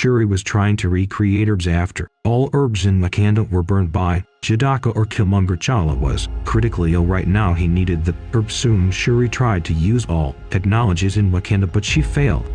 Shuri was trying to recreate herbs after all herbs in Wakanda were burned by Jadaka or Killmonger. T'Challa was critically ill right now. He needed the herbs soon. Shuri tried to use all technologies in Wakanda, but she failed.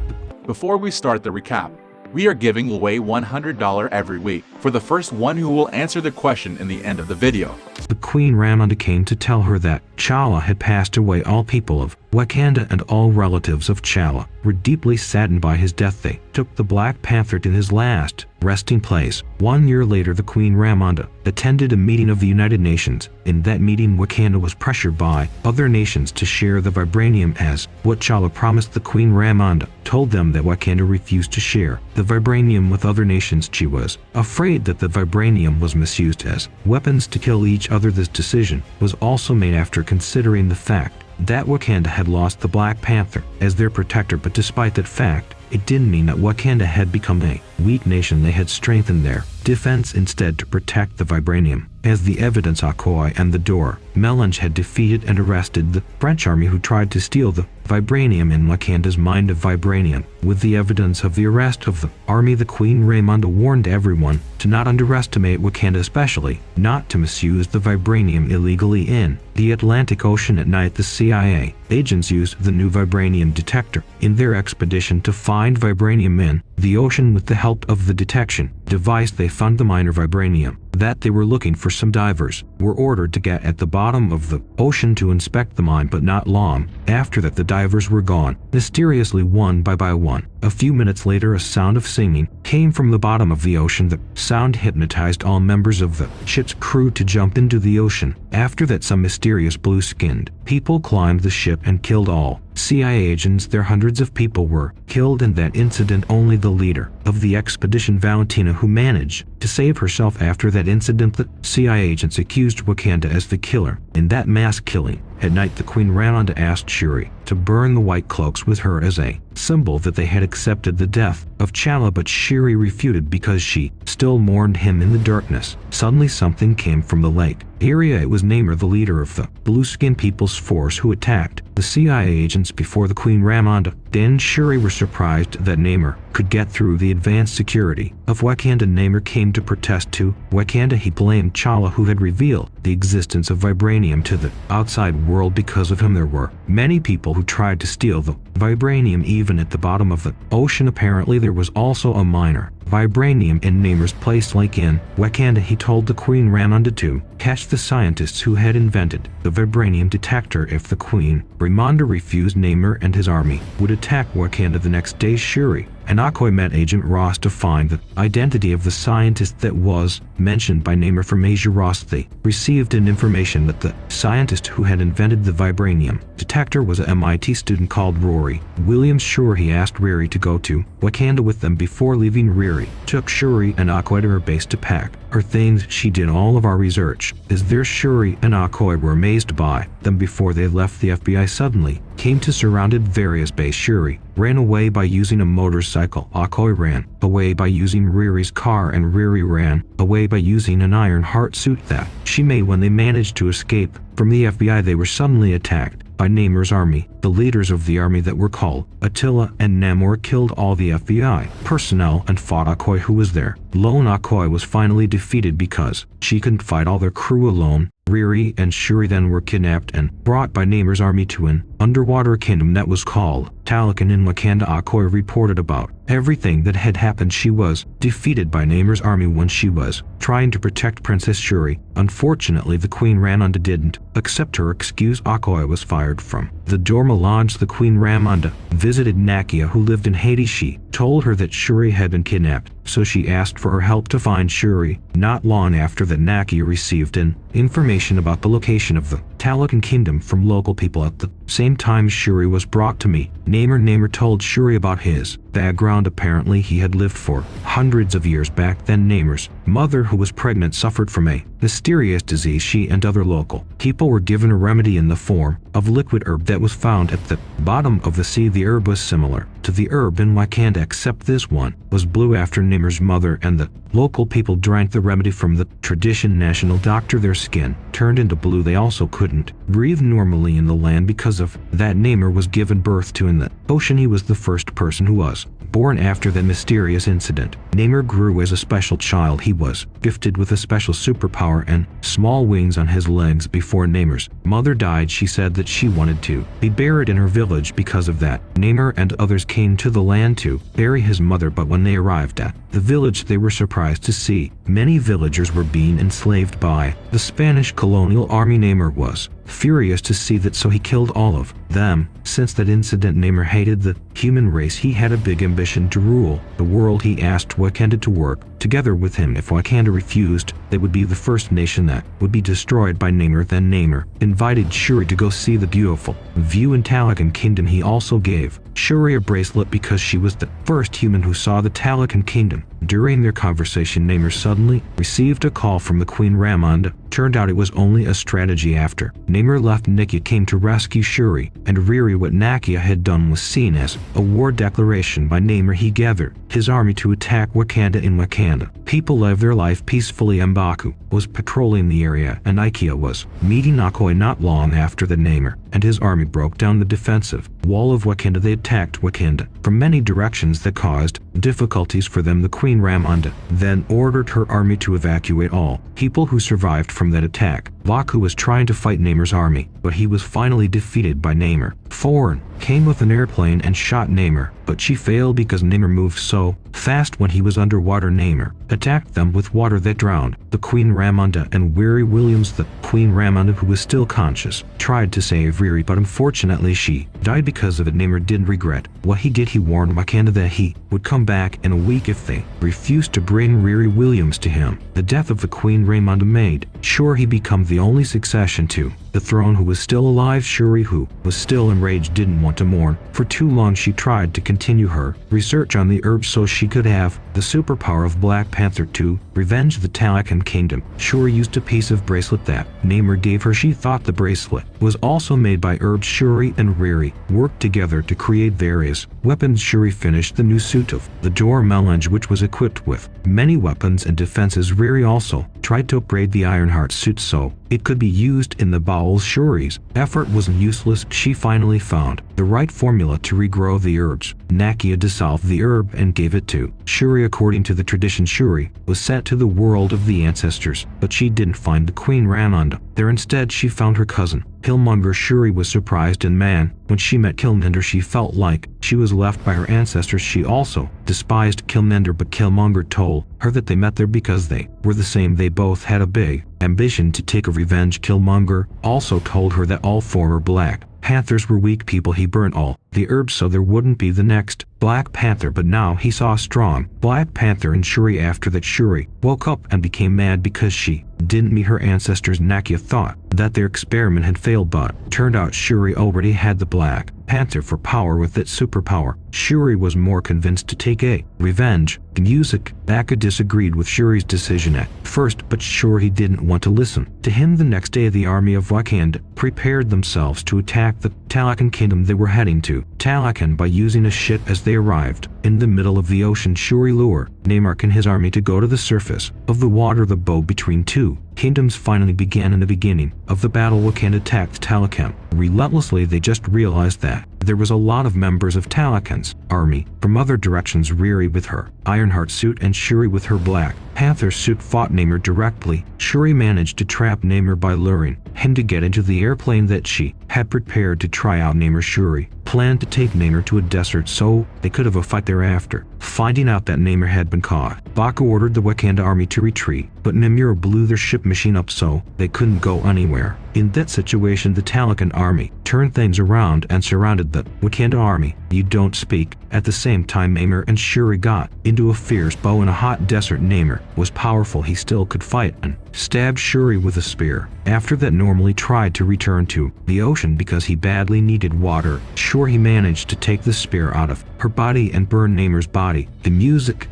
Before we start the recap, we are giving away $100 every week for the first one who will answer the question in the end of the video. The Queen Ramonda came to tell her that T'Challa had passed away. All people of Wakanda and all relatives of T'Challa were deeply saddened by his death. They took the Black Panther to his last resting place. 1 year later, the Queen Ramonda attended a meeting of the United Nations. In that meeting, Wakanda was pressured by other nations to share the vibranium as what T'Challa promised. The Queen Ramonda told them that Wakanda refused to share the vibranium with other nations. She was afraid that the vibranium was misused as weapons to kill each other. This decision was also made after considering the fact that Wakanda had lost the Black Panther as their protector, but despite that fact, it didn't mean that Wakanda had become a weak nation. They had strengthened their defense instead to protect the vibranium. As the evidence, Okoye and the Dora Melange had defeated and arrested the French army who tried to steal the vibranium in Wakanda's mine of vibranium. With the evidence of the arrest of the army, the Queen Ramonda warned everyone to not underestimate Wakanda, especially not to misuse the vibranium illegally in the Atlantic Ocean. At night, the CIA agents used the new vibranium detector in their expedition to find vibranium in the ocean. With the help of the detection device, they found the minor vibranium that they were looking for. Some divers were ordered to get at the bottom of the ocean to inspect the mine, but not long after that the divers were gone, mysteriously one by one. A few minutes later, a sound of singing came from the bottom of the ocean. The sound hypnotized all members of the ship's crew to jump into the ocean. After that, some mysterious blue-skinned people climbed the ship and killed all CIA agents. There hundreds of people were killed in that incident. Only the leader of the expedition, Valentina, who managed to save herself after that incident. The CIA agents accused Wakanda as the killer in that mass killing. At night, the Queen Ramonda asked Shuri to burn the white cloaks with her as a symbol that they had accepted the death of T'Challa, but Shuri refuted because she still mourned him. In the darkness, suddenly something came from the lake area. It was Namor, the leader of the blue-skinned people's force who attacked the CIA agents before the Queen Ramonda. Dan and Shuri were surprised that Namor could get through the advanced security of Wakanda. Namor came to protest to Wakanda. He blamed T'Challa, who had revealed the existence of vibranium to the outside world. Because of him, there were many people who tried to steal the vibranium, even at the bottom of the ocean. Apparently, there was also a minor vibranium in Namor's place, like in Wakanda. He told the Queen Ramonda to catch the scientists who had invented the vibranium detector. If the Queen Ramonda refused, Namor and his army would attack Wakanda. The next day, Shuri and Okoye met Agent Ross to find the identity of the scientist that was mentioned by Namor from Asia. Ross, they received an information that the scientist who had invented the vibranium detector was an MIT student called Rory Williams. Shuri asked Riri to go to Wakanda with them. Before leaving, Riri took Shuri and Okoye to her base to pack her things. She did all of our research. As there, Shuri and Okoye were amazed by them. Before they left, the FBI suddenly came to surrounded various base. Shuri ran away by using a motorcycle. Okoye ran away by using Riri's car, and Riri ran away by using an iron heart suit that she made. When they managed to escape from the FBI, they were suddenly attacked by Namor's army. The leaders of the army that were called Attila and Namor killed all the FBI personnel and fought Okoye, who was there. Lone Okoye was finally defeated because she couldn't fight all their crew alone. Riri and Shuri then were kidnapped and brought by Namor's army to an underwater kingdom that was called Talokan in Wakanda. Okoye reported about everything that had happened. She was defeated by Namor's army when she was trying to protect Princess Shuri. Unfortunately, the Queen Ramonda didn't accept her excuse. Okoye was fired from the Dora Melange. The Queen Ramonda visited Nakia, who lived in Haiti. She told her that Shuri had been kidnapped, so she asked for her help to find Shuri. Not long after that, Nakia received an information about the location of the Talokan kingdom from local people. At the same time, Shuri was brought to meet Namor. Namor told Shuri about his background. Apparently, he had lived for hundreds of years back then. Namor's mother, who was pregnant, suffered from a mysterious disease. She and other local people were given a remedy in the form of liquid herb that was found at the bottom of the sea. The herb was similar to the herb in Wakanda, except this one was blue. After Namor's mother and the local people drank the remedy from the tradition national doctor, their skin turned into blue. They also couldn't breathe normally in the land because of that Namor was given birth to in the ocean. He was the first person who was born after that mysterious incident. Namor grew as a special child. He was gifted with a special superpower and small wings on his legs. Before Namor's mother died, she said that she wanted to be buried in her village. Because of that, Namor and others came to the land to bury his mother, but when they arrived at the village, they were surprised to see many villagers were being enslaved by the Spanish colonial army. Namor was furious to see that, so he killed all of them. Since that incident, Namor hated the human race. He had a big ambition to rule the world. He asked Wakanda to work together with him. If Wakanda refused, they would be the first nation that would be destroyed by Namor. Then Namor invited Shuri to go see the beautiful view in Talakan Kingdom. He also gave Shuri a bracelet because she was the first human who saw the Talakan Kingdom. During their conversation, Namor suddenly received a call from the Queen Ramonda. Turned out it was only a strategy. After Namor left, Nakia came to rescue Shuri and Riri. What Nakia had done was seen as a war declaration by Namor. He gathered his army to attack Wakanda. In Wakanda, people live their life peacefully. M'Baku was patrolling the area and Nakia was meeting Okoye. Not long after that, Namor and his army broke down the defensive wall of Wakanda. They attacked Wakanda from many directions that caused difficulties for them. The Queen Ramonda then ordered her army to evacuate all people who survived from that attack. M'Baku was trying to fight Namor's army, but he was finally defeated by Namor. Thorin came with an airplane and shot Namor, but she failed because Namor moved so fast. When he was underwater, Namor attacked them with water that drowned the Queen Ramonda and Riri Williams. The Queen Ramonda, who was still conscious, tried to save Riri, but unfortunately she died because of it. Namor didn't regret what he did. He warned Wakanda that he would come back in a week if they refused to bring Riri Williams to him. The death of the Queen Ramonda made sure he become the only succession to the throne who was still alive. Shuri, who was still enraged, didn't want to mourn for too long. She tried to continue her research on the herbs so she could have the superpower of Black Panther to revenge the Talakan Kingdom. Shuri used a piece of bracelet that Namor gave her. She thought the bracelet was also made by herbs. Shuri and Riri worked together to create various weapons. Shuri finished the new suit of the Dora Melange, which was equipped with many weapons and defenses. Riri also tried to upgrade the Ironheart suit so it could be used in the bowels. Shuri's effort was useless. She finally found the right formula to regrow the herbs. Nakia dissolved the herb and gave it to Shuri. According to the tradition, Shuri was sent to the world of the ancestors, but she didn't find the Queen Ramonda there. Instead, she found her cousin Killmonger. Shuri was surprised and mad when she met Killmonger. She felt like she was left by her ancestors. She also despised Killmonger, but Killmonger told her that they met there because they were the same. They both had a big ambition to take a revenge. Killmonger also told her that all former Black Panthers were weak people. He burned all the herbs so there wouldn't be the next Black Panther, but now he saw a strong Black Panther in Shuri. After that, Shuri woke up and became mad because she didn't meet her ancestors. Nakia thought that their experiment had failed, but turned out Shuri already had the Black Panther for power. With that superpower, Shuri was more convinced to take a revenge. Music. Baka disagreed with Shuri's decision at first, but Shuri didn't want to listen to him. The next day, the army of Wakanda prepared themselves to attack the Talakan Kingdom. They were heading to Talakan by using a ship. As they arrived in the middle of the ocean, Shuri lured Namor and his army to go to the surface of the water. The bow between two kingdoms finally began. In the beginning of the battle, Wakanda attacked Talakan relentlessly. They just realized that there was a lot of members of Talakan's army from other directions. Riri with her Ironheart suit and Shuri with her Black Panther suit fought Namor directly. Shuri managed to trap Namor by luring him to get into the airplane that she had prepared to try out Namor. Shuri planned to take Namor to a desert so they could have a fight thereafter. Finding out that Namor had been caught, Baku ordered the Wakanda army to retreat, but Namor blew their ship machine up so they couldn't go anywhere. In that situation, the Talakan army turned things around and surrounded the Wakanda army. You don't speak. At the same time, Namor and Shuri got into a fierce bow in a hot desert. Namor was powerful. He still could fight and stabbed Shuri with a spear. After that, normally tried to return to the ocean because he badly needed water. Shuri managed to take the spear out of her body and burn Namor's body. The music.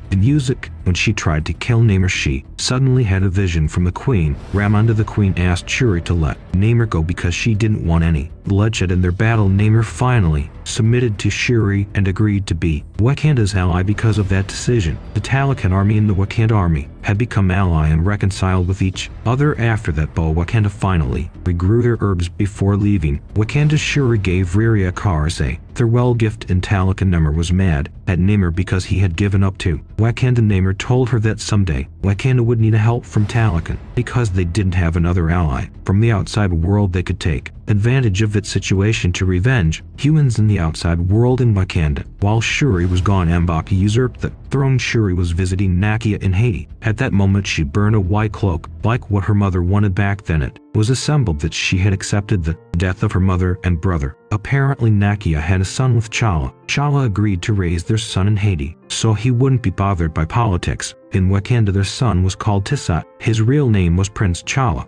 When she tried to kill Namor, she suddenly had a vision from the Queen Ramonda. The Queen asked Shuri to let Namor go because she didn't want any bloodshed in their battle. Namor finally submitted to Shuri and agreed to be Wakanda's ally. Because of that decision, the Talakan army and the Wakanda army had become ally and reconciled with each other. After that, Wakanda finally regrew their herbs before leaving. Wakanda's Shuri gave Riri a Karase farewell gift, and Talaka Namor was mad at Namor because he had given up to Wakanda. Namor told her that someday Wakanda would need help from Talaka because they didn't have another ally from the outside world they could take advantage of its situation to revenge humans in the outside world in Wakanda. While Shuri was gone, M'Baku usurped the throne. Shuri was visiting Nakia in Haiti. At that moment, she burned a white cloak, like what her mother wanted back then. It was assembled that she had accepted the death of her mother and brother. Apparently, Nakia had a son with T'Challa. T'Challa agreed to raise their son in Haiti, so he wouldn't be bothered by politics. In Wakanda, their son was called Tissot. His real name was Prince T'Challa.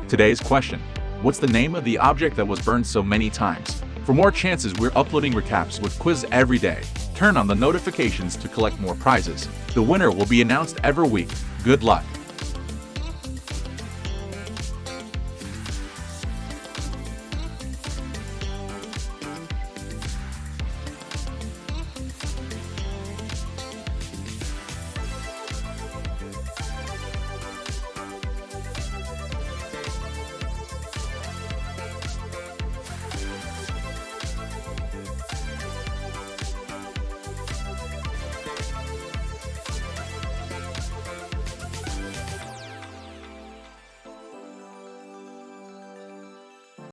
Today's question: what's the name of the object that was burned so many times? For more chances, we're uploading recaps with quiz every day. Turn on the notifications to collect more prizes. The winner will be announced every week. Good luck!